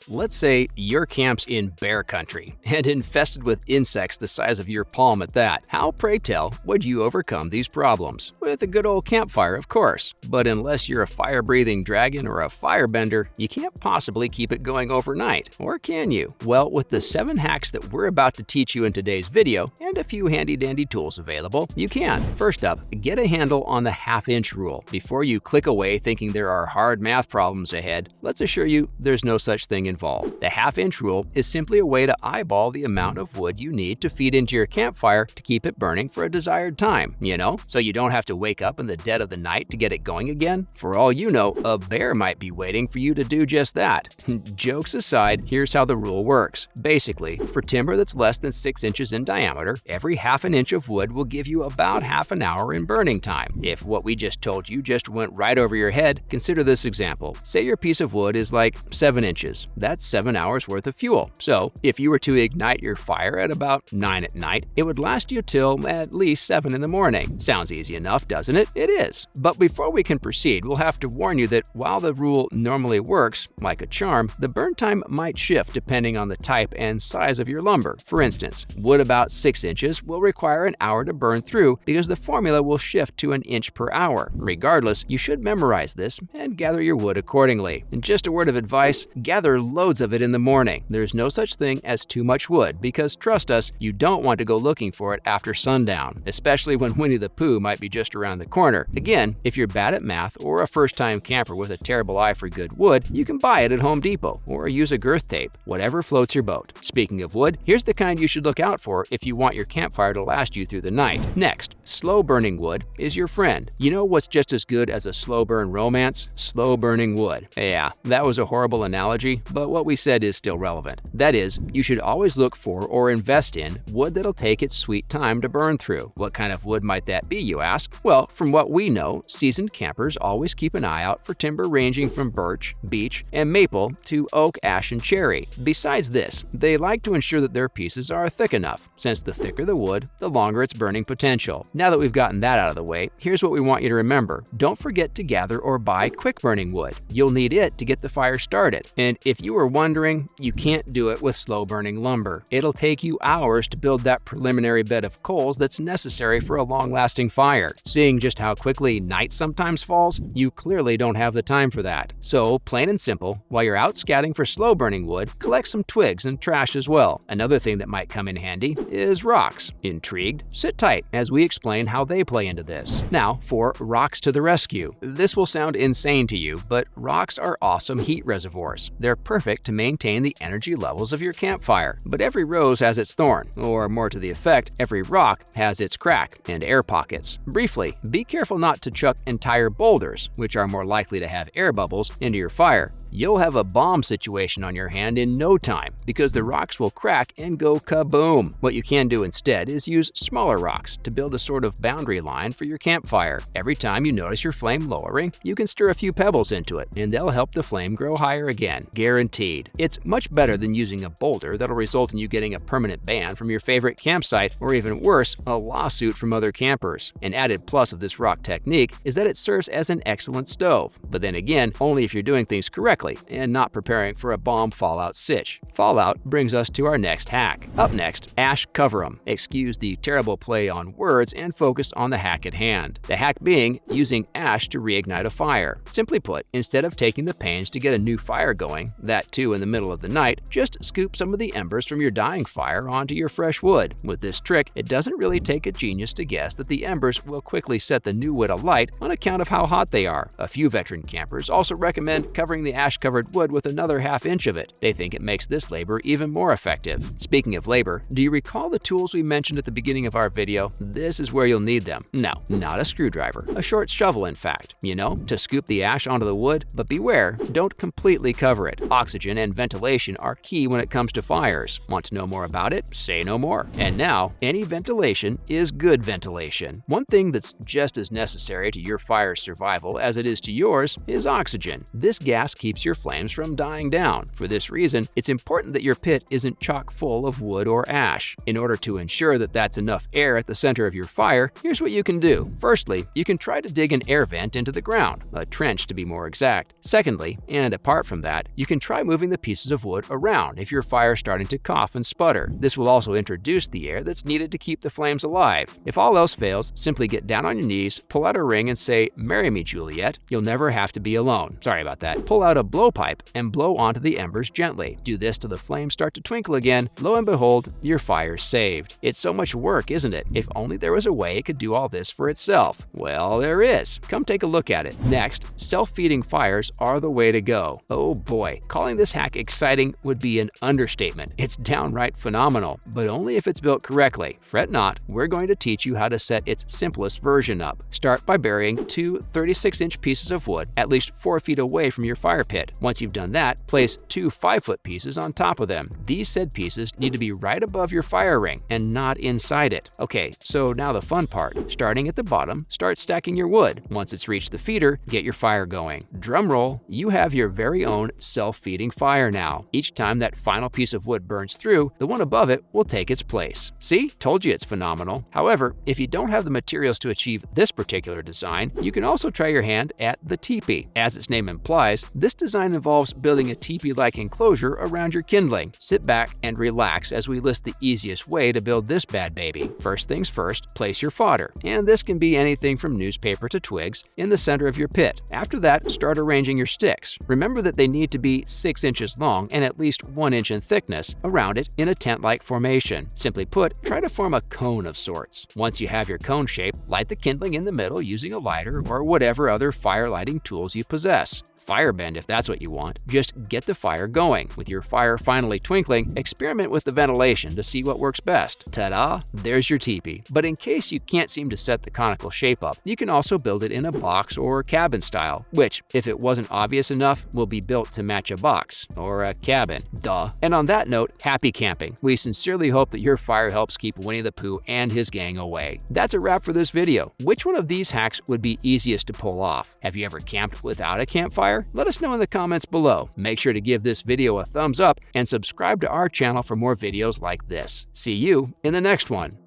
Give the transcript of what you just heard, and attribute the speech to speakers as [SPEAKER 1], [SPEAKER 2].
[SPEAKER 1] Let's say your camp's in bear country and infested with insects the size of your palm at that. How, pray tell, would you overcome these problems? With a good old campfire, of course. But unless you're a fire-breathing dragon or a firebender, you can't possibly keep it going overnight. Or can you? Well, with the 7 hacks that we're about to teach you in today's video and a few handy-dandy tools available, you can. First up, get a handle on the half-inch rule. Before you click away thinking there are hard math problems ahead, let's assure you there's no such thing involved. The half-inch rule is simply a way to eyeball the amount of wood you need to feed into your campfire to keep it burning for a desired time, so you don't have to wake up in the dead of the night to get it going again. For all you know, a bear might be waiting for you to do just that. Jokes aside, here's how the rule works. Basically, for timber that's less than 6 inches in diameter, every half an inch of wood will give you about half an hour in burning time. If what we just told you just went right over your head, consider this example. Say your piece of wood is like 7 inches. That's 7 hours worth of fuel. So if you were to ignite your fire at about 9 at night, it would last you till at least 7 in the morning. Sounds easy enough, doesn't it? It is. But before we can proceed, we'll have to warn you that while the rule normally works like a charm, the burn time might shift depending on the type and size of your lumber. For instance, wood about 6 inches will require an hour to burn through because the formula will shift to an inch per hour. Regardless, you should memorize this and gather your wood accordingly. And just a word of advice, gather loads of it in the morning. There's no such thing as too much wood because, trust us, you don't want to go looking for it after sundown, especially when Winnie the Pooh might be just around the corner. Again, if you're bad at math or a first-time camper with a terrible eye for good wood, you can buy it at Home Depot or use a girth tape, whatever floats your boat. Speaking of wood, here's the kind you should look out for if you want your campfire to last you through the night. Next, slow-burning wood is your friend. You know what's just as good as a slow-burn romance? Slow-burning wood. Yeah, that was a horrible analogy, but what we said is still relevant. That is, you should always look for or invest in wood that'll take its sweet time to burn through. What kind of wood might that be, you ask? Well, from what we know, seasoned campers always keep an eye out for timber ranging from birch, beech, and maple to oak, ash, and cherry. Besides this, they like to ensure that their pieces are thick enough, since the thicker the wood, the longer its burning potential. Now that we've gotten that out of the way, here's what we want you to remember. Don't forget to gather or buy quick-burning wood. You'll need it to get the fire started. And if you were wondering, you can't do it with slow-burning lumber. It'll take you hours to build that preliminary bed of coals that's necessary for a long-lasting fire. Seeing just how quickly night sometimes falls, you clearly don't have the time for that. So, plain and simple, while you're out scouting for slow-burning wood, collect some twigs and trash as well. Another thing that might come in handy is rocks. Intrigued? Sit tight as we explain how they play into this. Now, for rocks to the rescue. This will sound insane to you, but rocks are awesome heat reservoirs. They're perfect to maintain the energy levels of your campfire. But every rose has its thorn, or more to the effect, every rock has its crack and air pockets. Briefly, be careful not to chuck entire boulders, which are more likely to have air bubbles, into your fire. You'll have a bomb situation on your hand in no time because the rocks will crack and go kaboom. What you can do instead is use smaller rocks to build a sort of boundary line for your campfire. Every time you notice your flame lowering, you can stir a few pebbles into it and they'll help the flame grow higher again. Guaranteed. It's much better than using a boulder that'll result in you getting a permanent ban from your favorite campsite or even worse, a lawsuit from other campers. An added plus of this rock technique is that it serves as an excellent stove. But then again, only if you're doing things correctly and not preparing for a bomb fallout sitch. Fallout brings us to our next hack. Up next, ash cover 'em. Excuse the terrible play on words and focus on the hack at hand. The hack being using ash to reignite a fire. Simply put, instead of taking the pains to get a new fire going, that too in the middle of the night, just scoop some of the embers from your dying fire onto your fresh wood. With this trick, it doesn't really take a genius to guess that the embers will quickly set the new wood alight on account of how hot they are. A few veteran campers also recommend covering the ash-covered wood with another half inch of it. They think it makes this labor even more effective. Speaking of labor, do you recall the tools we mentioned at the beginning of our video? This is where you'll need them. No, not a screwdriver. A short shovel, in fact. To scoop the ash onto the wood, but beware, don't completely cover it. Oxygen and ventilation are key when it comes to fires. Want to know more about it? Say no more. And now, any ventilation is good ventilation. One thing that's just as necessary to your fire's survival as it is to yours is oxygen. This gas keeps your flames from dying down. For this reason, it's important that your pit isn't chock full of wood or ash. In order to ensure that that's enough air at the center of your fire, here's what you can do. Firstly, you can try to dig an air vent into the ground, a trench to be more exact. Secondly, and apart from that, you can try try moving the pieces of wood around if your fire is starting to cough and sputter. This will also introduce the air that's needed to keep the flames alive. If all else fails, simply get down on your knees, pull out a ring and say, "Marry me, Juliet." You'll never have to be alone. Sorry about that. Pull out a blowpipe and blow onto the embers gently. Do this till the flames start to twinkle again. Lo and behold, your fire's saved. It's so much work, isn't it? If only there was a way it could do all this for itself. Well, there is. Come take a look at it. Next, self-feeding fires are the way to go. Oh boy, calling this hack exciting would be an understatement. It's downright phenomenal, but only if it's built correctly. Fret not, we're going to teach you how to set its simplest version up. Start by burying two 36-inch pieces of wood at least 4 feet away from your fire pit. Once you've done that, place two 5-foot pieces on top of them. These said pieces need to be right above your fire ring and not inside it. Okay, so now the fun part. Starting at the bottom, start stacking your wood. Once it's reached the feeder, get your fire going. Drum roll, you have your very own self-feeding fire now. Each time that final piece of wood burns through, the one above it will take its place. See? Told you it's phenomenal. However, if you don't have the materials to achieve this particular design, you can also try your hand at the teepee. As its name implies, this design involves building a teepee-like enclosure around your kindling. Sit back and relax as we list the easiest way to build this bad baby. First things first, place your fodder, and this can be anything from newspaper to twigs, in the center of your pit. After that, start arranging your sticks. Remember that they need to be 6 inches long and at least 1 inch in thickness around it in a tent-like formation. Simply put, try to form a cone of sorts. Once you have your cone shape, light the kindling in the middle using a lighter or whatever other fire lighting tools you possess. Firebend if that's what you want. Just get the fire going. With your fire finally twinkling, experiment with the ventilation to see what works best. Ta-da! There's your teepee. But in case you can't seem to set the conical shape up, you can also build it in a box or cabin style, which, if it wasn't obvious enough, will be built to match a box or a cabin. Duh. And on that note, happy camping. We sincerely hope that your fire helps keep Winnie the Pooh and his gang away. That's a wrap for this video. Which one of these hacks would be easiest to pull off? Have you ever camped without a campfire? Let us know in the comments below. Make sure to give this video a thumbs up and subscribe to our channel for more videos like this. See you in the next one.